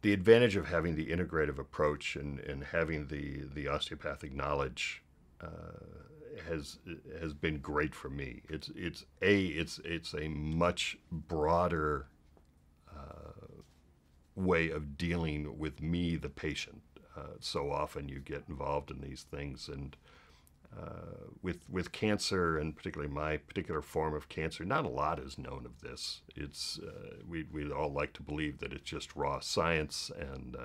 the advantage of having the integrative approach and having the osteopathic knowledge has has been great for me. It's a much broader way of dealing with me, the patient. So often you get involved in these things, and with cancer, and particularly my particular form of cancer, not a lot is known of this. It's we all like to believe that it's just raw science, and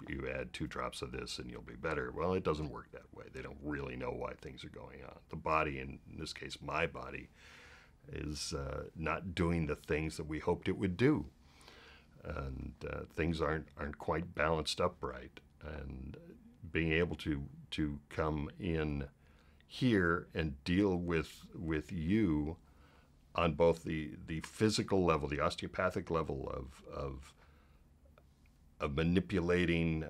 you add 2 drops of this and you'll be better. Well, it doesn't work that way. They don't really know why things are going on. The body, in this case, my body, is not doing the things that we hoped it would do, and things aren't quite balanced up right. And being able to come in here and deal with you on both the physical level, the osteopathic level of manipulating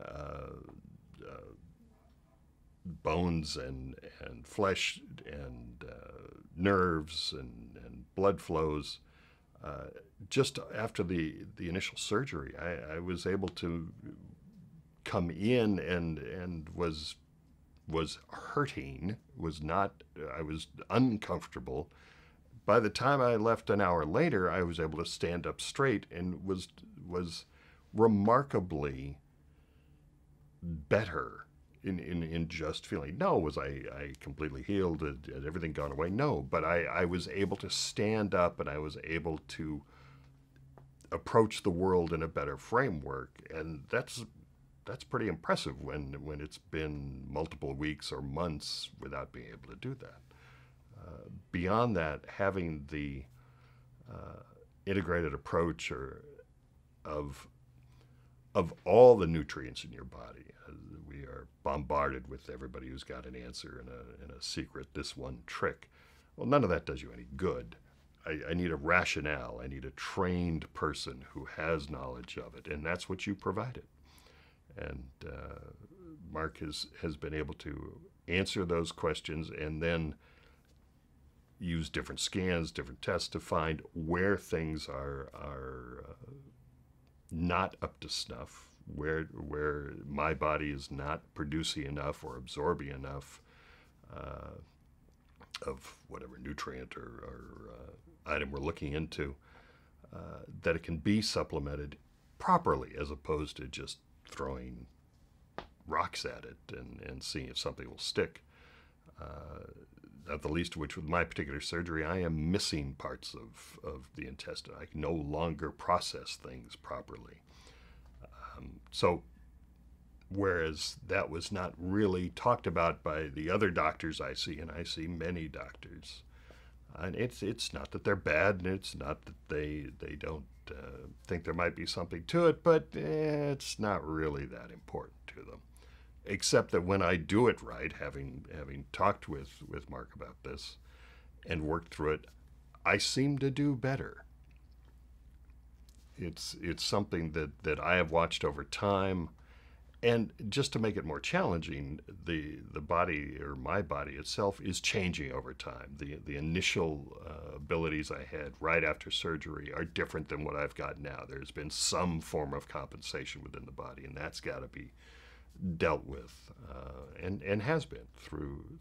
bones and flesh and nerves and blood flows. Just after the initial surgery, I was able to come in and was hurting, was not, I was uncomfortable. By the time I left an hour later, I was able to stand up straight and was remarkably better in just feeling. No, was I completely healed? Had everything gone away? No, but I was able to stand up, and I was able to approach the world in a better framework, and that's pretty impressive when it's been multiple weeks or months without being able to do that. Beyond that, having the integrated approach of all the nutrients in your body. We are bombarded with everybody who's got an answer and a secret, this one trick. Well, none of that does you any good. I need a rationale. I need a trained person who has knowledge of it, and that's what you provided. And Mark has been able to answer those questions and then use different scans, different tests to find where things are not up to snuff, where my body is not producing enough or absorbing enough of whatever nutrient or item we're looking into, that it can be supplemented properly, as opposed to just throwing rocks at it and seeing if something will stick. Not the least of which, with my particular surgery, I am missing parts of the intestine. I can no longer process things properly. So whereas that was not really talked about by the other doctors I see, and I see many doctors, and it's not that they're bad, and it's not that they don't think there might be something to it, but it's not really that important to them. Except that when I do it right, having talked with Mark about this and worked through it, I seem to do better. It's something that I have watched over time. And just to make it more challenging, the body, or my body itself, is changing over time. The initial abilities I had right after surgery are different than what I've got now. There's been some form of compensation within the body, and that's got to be dealt with, and has been through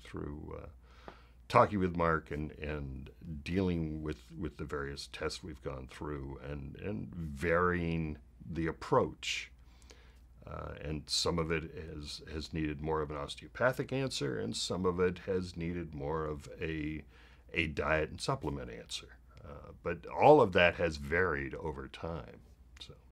talking with Mark and dealing with the various tests we've gone through, and varying the approach. And some of it has needed more of an osteopathic answer, and some of it has needed more of a diet and supplement answer. But all of that has varied over time. So